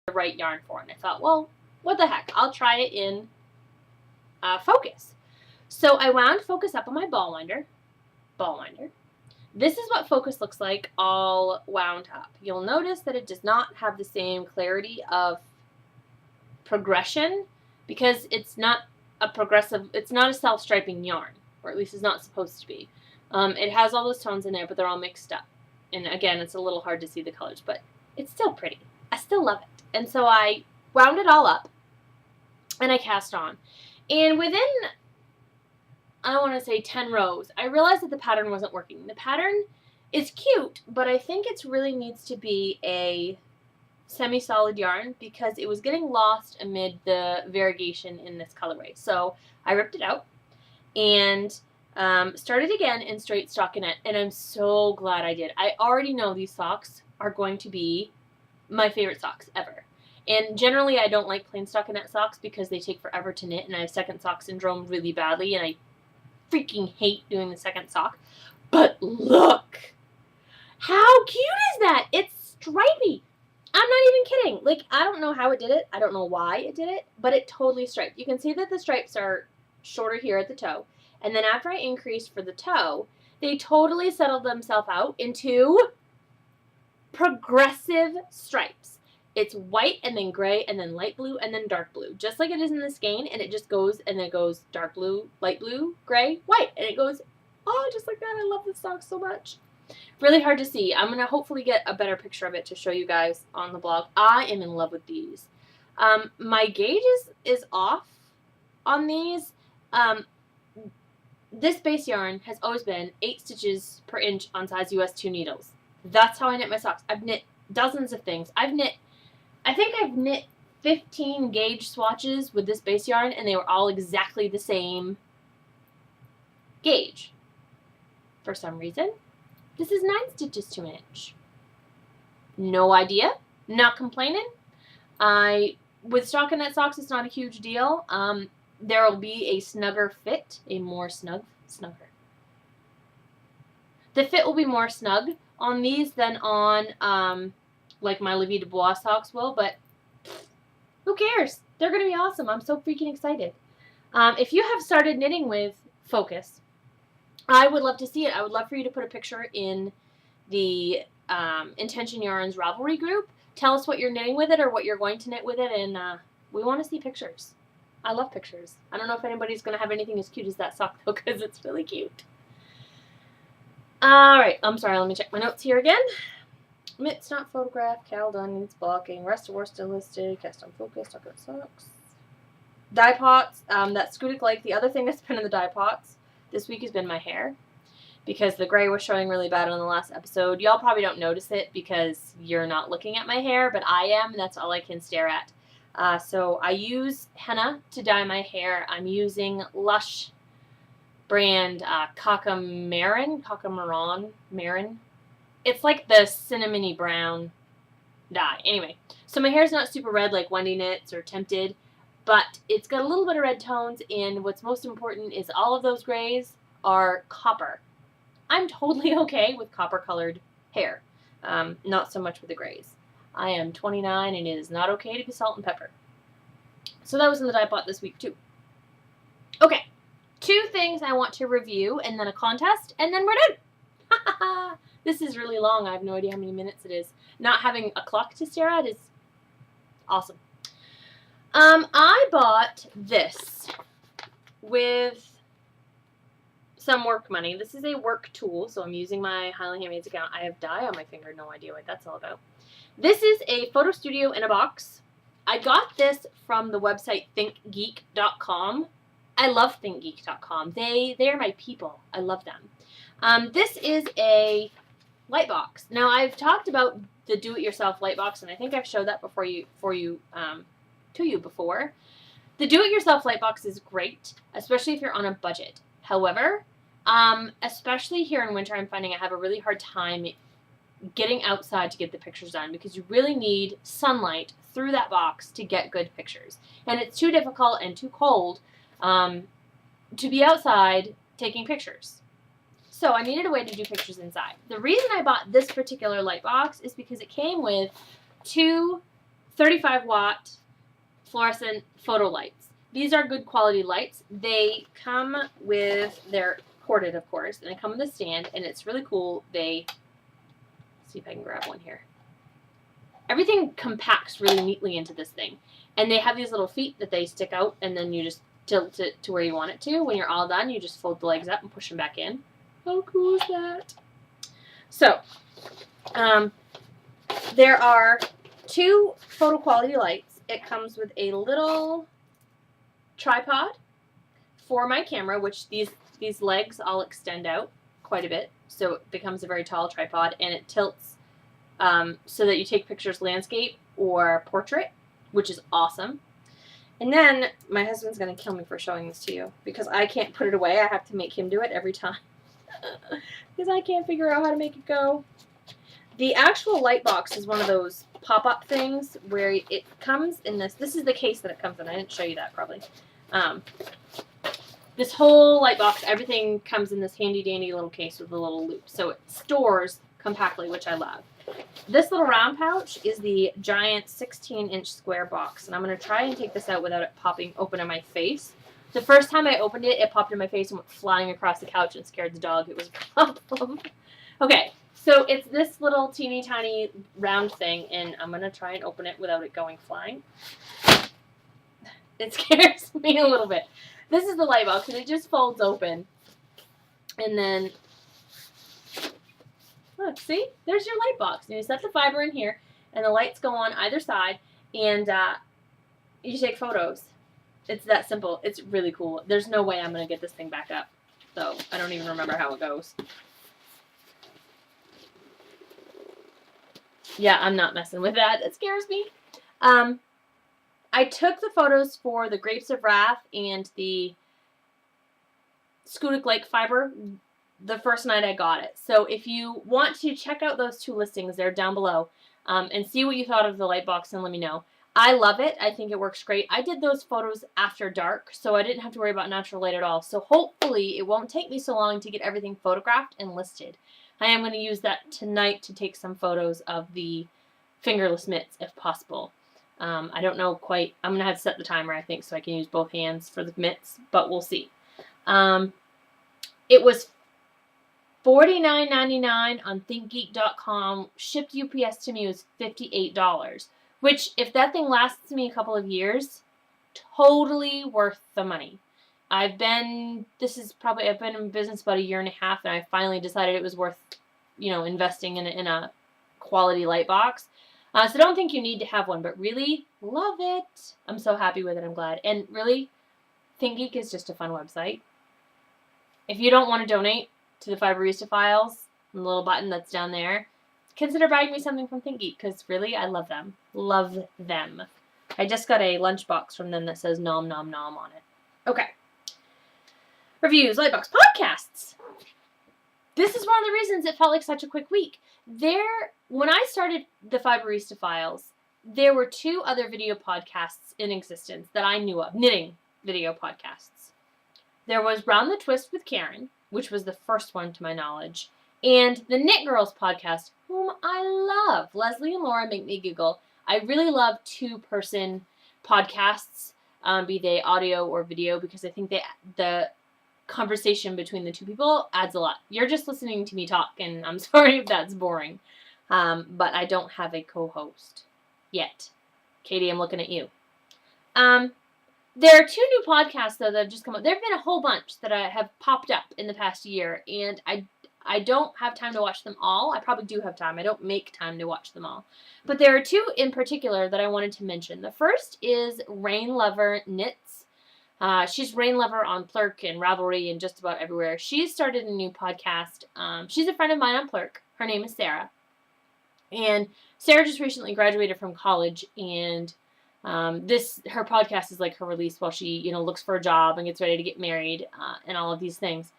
the right yarn for it. And I thought, well, what the heck? I'll try it in Focus. So I wound Focus up on my ball winder. This is what Focus looks like all wound up. You'll notice that it does not have the same clarity of progression because it's not a self-striping yarn, or at least it's not supposed to be. It has all those tones in there, but they're all mixed up. And again, it's a little hard to see the colors, but it's still pretty. I still love it. And so I wound it all up and I cast on. And within, I want to say 10 rows, I realized that the pattern wasn't working. The pattern is cute, but I think it really needs to be a semi-solid yarn because it was getting lost amid the variegation in this colorway. So I ripped it out and started again in straight stockinette, and I'm so glad I did. I already know these socks are going to be my favorite socks ever. And generally I don't like plain stockinette socks because they take forever to knit, and I have second sock syndrome really badly, and I freaking hate doing the second sock. But look! How cute is that? It's stripy! I'm not even kidding. Like, I don't know how it did it. I don't know why it did it, but it totally striped. You can see that the stripes are shorter here at the toe. And then after I increased for the toe, they totally settled themselves out into progressive stripes. It's white and then gray and then light blue and then dark blue, just like it is in the skein, and it just goes, and then it goes dark blue, light blue, gray, white, and it goes, oh, just like that. I love this sock so much. Really hard to see. I'm going to hopefully get a better picture of it to show you guys on the blog. I am in love with these. My gauge is off on these. This base yarn has always been 8 stitches per inch on size US 2 needles. That's how I knit my socks. I've knit dozens of things. I think I've knit 15 gauge swatches with this base yarn, and they were all exactly the same gauge. For some reason, this is 9 stitches to an inch. No idea. Not complaining. With stockinette socks, it's not a huge deal. There will be a snugger fit, a more snugger. The fit will be more snug on these than on like my Livy Dubois socks will, but who cares? They're going to be awesome. I'm so freaking excited. If you have started knitting with Focus, I would love to see it. I would love for you to put a picture in the Intention Yarns Ravelry group. Tell us what you're knitting with it or what you're going to knit with it, and we want to see pictures. I love pictures. I don't know if anybody's going to have anything as cute as that sock, though, because it's really cute. Alright, I'm sorry, let me check my notes here again. Mitts not photographed, Cal done, needs blocking, rest of war still listed, cast on Focus, stockinette socks. Dye pots, that Scudic like. The other thing that's been in the dye pots this week has been my hair, because the gray was showing really bad on the last episode. Y'all probably don't notice it because you're not looking at my hair, but I am, and that's all I can stare at. So I use henna to dye my hair. I'm using Lush brand Cocamaron. It's like the cinnamony brown dye. Anyway, so my hair's not super red like Wendy knits or Tempted, but it's got a little bit of red tones, and what's most important is all of those grays are copper. I'm totally okay with copper colored hair, not so much with the grays. I am 29 and it is not okay to be salt and pepper. So that was in the dye pot this week too. Okay, 2 things I want to review, and then a contest, and then we're done. This is really long. I have no idea how many minutes it is. Not having a clock to stare at is awesome. I bought this with some work money. This is a work tool, so I'm using my Highland Handmaids account. I have dye on my finger. No idea what that's all about. This is a photo studio in a box. I got this from the website thinkgeek.com. I love thinkgeek.com. They are my people. I love them. This is a light box. Now, I've talked about the do-it-yourself light box, and I think I've showed that to you before. The do-it-yourself light box is great, especially if you're on a budget. However, especially here in winter, I'm finding I have a really hard time getting outside to get the pictures done because you really need sunlight through that box to get good pictures. And it's too difficult and too cold to be outside taking pictures. So I needed a way to do pictures inside. The reason I bought this particular light box is because it came with 2 35-watt fluorescent photo lights. These are good quality lights. They come with, they're corded, of course, and they come with a stand, and it's really cool. Let's see if I can grab one here. Everything compacts really neatly into this thing. And they have these little feet that they stick out, and then you just tilt it to where you want it to. When you're all done, you just fold the legs up and push them back in. How cool is that? So, there are 2 photo quality lights. It comes with a little tripod for my camera, which these legs all extend out quite a bit, so it becomes a very tall tripod, and it tilts so that you take pictures landscape or portrait, which is awesome. And then my husband's going to kill me for showing this to you because I can't put it away. I have to make him do it every time because I can't figure out how to make it go. The actual light box is one of those pop-up things where it comes in this. This is the case that it comes in. I didn't show you that probably. This whole light box, everything comes in this handy-dandy little case with a little loop. So it stores compactly, which I love. This little round pouch is the giant 16-inch square box, and I'm going to try and take this out without it popping open in my face. The first time I opened it, it popped in my face and went flying across the couch and scared the dog. It was a problem. Okay, so it's this little teeny tiny round thing, and I'm going to try and open it without it going flying. It scares me a little bit. This is the light box, and it just folds open. And then, look, see? There's your light box. And you set the fiber in here, and the lights go on either side, and you take photos. It's that simple. It's really cool. There's no way I'm going to get this thing back up. So I don't even remember how it goes. Yeah, I'm not messing with that. It scares me. I took the photos for the Grapes of Wrath and the Schoodic Lake fiber the first night I got it. So if you want to check out those 2 listings, they're down below, and see what you thought of the light box and let me know. I love it. I think it works great. I did those photos after dark, so I didn't have to worry about natural light at all. So hopefully it won't take me so long to get everything photographed and listed. I am going to use that tonight to take some photos of the fingerless mitts if possible. I don't know quite. I'm going to have to set the timer, I think, so I can use both hands for the mitts, but we'll see. It was $49.99 on ThinkGeek.com. Shipped UPS to me was $58, which, if that thing lasts me a couple of years, totally worth the money. I've been in business about 1.5 years, and I finally decided it was worth, investing in a quality light box. So don't think you need to have one, but really love it. I'm so happy with it. I'm glad. And really, ThinkGeek is just a fun website. If you don't want to donate to the Fiberista Files, the little button that's down there, consider buying me something from ThinkGeek, because really, I love them. Love them. I just got a lunchbox from them that says nom nom nom on it. Okay. Reviews, Lightbox, podcasts. This is one of the reasons it felt like such a quick week. When I started the Fiberista Files, there were 2 other video podcasts in existence that I knew of, knitting video podcasts. There was Round the Twist with Karen, which was the first one to my knowledge, and the Knit Girls podcast, whom I love. Leslie and Laura make me giggle. I really love 2-person podcasts, be they audio or video, because I think the conversation between the 2 people adds a lot. You're just listening to me talk, and I'm sorry if that's boring. But I don't have a co-host yet. Katie, I'm looking at you. There are 2 new podcasts, though, that have just come up. There have been a whole bunch that have popped up in the past year, and I don't have time to watch them all. I probably do have time. I don't make time to watch them all. But there are 2 in particular that I wanted to mention. The first is Rain Lover Knits. She's Rain Lover on Plurk and Ravelry and just about everywhere. She's started a new podcast. She's a friend of mine on Plurk. Her name is Sarah. And Sarah just recently graduated from college, and her podcast is like her release while she, looks for a job and gets ready to get married, and all of these things.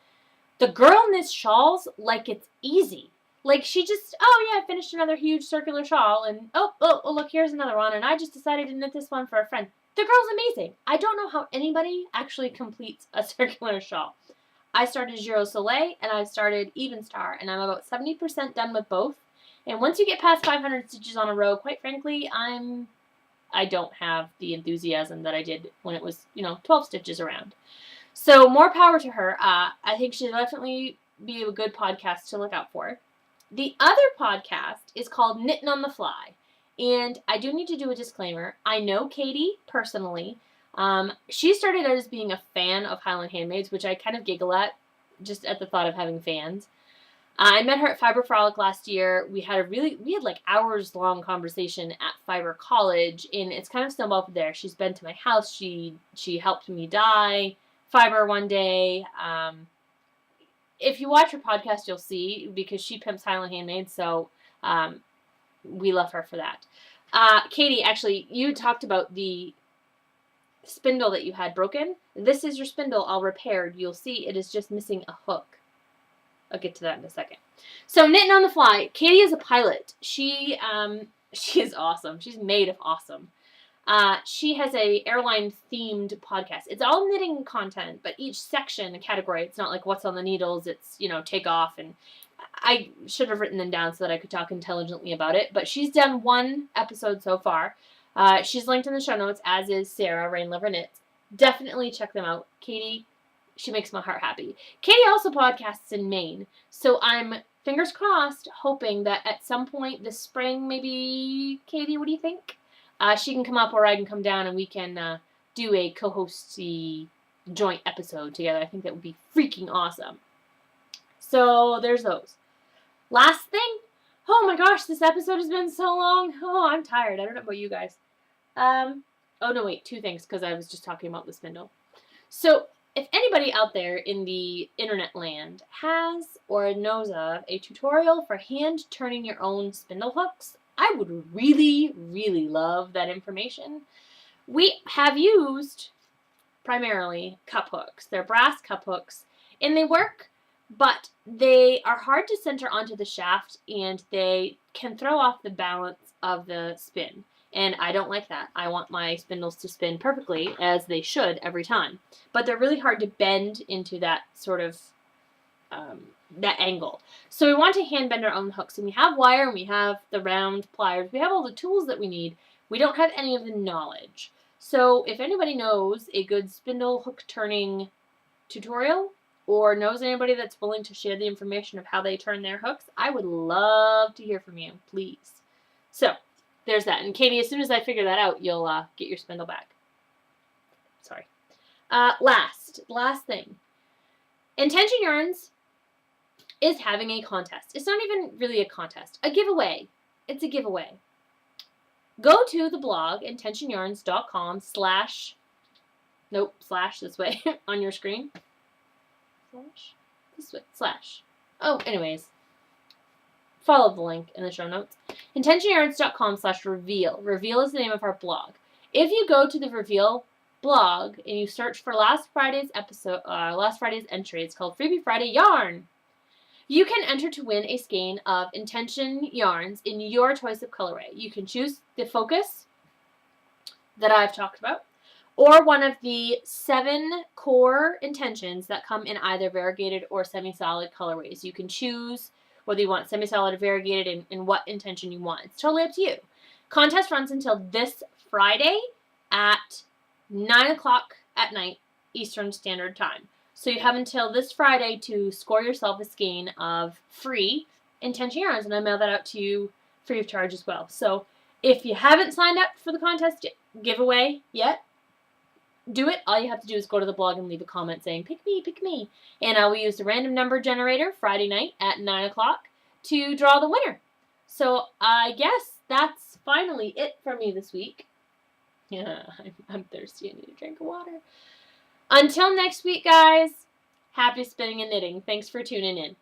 The girl knits shawls like it's easy. Like she just, I finished another huge circular shawl, and look, here's another one, and I just decided to knit this one for a friend. The girl's amazing. I don't know how anybody actually completes a circular shawl. I started Giro Soleil, and I've started Even Star, and I'm about 70% done with both. And once you get past 500 stitches on a row, quite frankly, I'm I don't have the enthusiasm that I did when it was, 12 stitches around. So more power to her. I think she'll definitely be a good podcast to look out for. The other podcast is called Knitting on the Fly. And I do need to do a disclaimer. I know Katie personally. She started out as being a fan of Highland Handmaids, which I kind of giggle at just at the thought of having fans. I met her at Fiber Frolic last year. We had like hours long conversation at Fiber College, and it's kind of snowballed from there. She's been to my house. She helped me dye fiber one day. If you watch her podcast, you'll see, because she pimps Highland Handmade, so we love her for that. Katie, actually, you talked about the spindle that you had broken. This is your spindle all repaired. You'll see it is just missing a hook. I'll get to that in a second. So Knitting on the Fly. Katie is a pilot. She is awesome. She's made of awesome. She has a airline themed podcast. It's all knitting content, but each section, a category. It's not like what's on the needles. It's, take off. And I should have written them down so that I could talk intelligently about it. But she's done one episode so far. She's linked in the show notes, as is Sarah, Rain Lover Knits. Definitely check them out. Katie, she makes my heart happy. Katie also podcasts in Maine. So I'm, fingers crossed, hoping that at some point this spring, maybe, Katie, what do you think? She can come up, or I can come down, and we can do a co-hosty joint episode together. I think that would be freaking awesome. So there's those. Last thing. Oh my gosh, this episode has been so long. Oh, I'm tired. I don't know about you guys. Oh no, wait, two things, because I was just talking about the spindle. So if anybody out there in the internet land has or knows of a tutorial for hand turning your own spindle hooks, I would really, really love that information. We have used primarily cup hooks. They're brass cup hooks, and they work, but they are hard to center onto the shaft, and they can throw off the balance of the spin. And I don't like that. I want my spindles to spin perfectly, as they should every time. But they're really hard to bend into that sort of, that angle. So we want to hand bend our own hooks. And we have wire, and we have the round pliers. We have all the tools that we need. We don't have any of the knowledge. So if anybody knows a good spindle hook turning tutorial, or knows anybody that's willing to share the information of how they turn their hooks, I would love to hear from you, please. So there's that. And Katie, as soon as I figure that out, you'll get your spindle back. Sorry. Last thing. Intention Yarns is having a contest. It's not even really a contest. A giveaway. It's a giveaway. Go to the blog, intentionyarns.com / nope, / this way on your screen. This way, / oh, anyways. Follow the link in the show notes. intentionyarns.com / reveal. Reveal is the name of our blog. If you go to the Reveal blog and you search for last Friday's entry, it's called Freebie Friday Yarn. You can enter to win a skein of Intention yarns in your choice of colorway. You can choose the focus that I've talked about, or one of the 7 core intentions that come in either variegated or semi-solid colorways. You can choose whether you want semi-solid or variegated and what intention you want. It's totally up to you. Contest runs until this Friday at 9 o'clock at night Eastern Standard Time. So you have until this Friday to score yourself a skein of free Intention yarns, and I mail that out to you free of charge as well. So if you haven't signed up for the contest giveaway yet, do it. All you have to do is go to the blog and leave a comment saying, pick me, pick me. And I will use the random number generator Friday night at 9 o'clock to draw the winner. So I guess that's finally it for me this week. Yeah, I'm thirsty. I need a drink of water. Until next week, guys, happy spinning and knitting. Thanks for tuning in.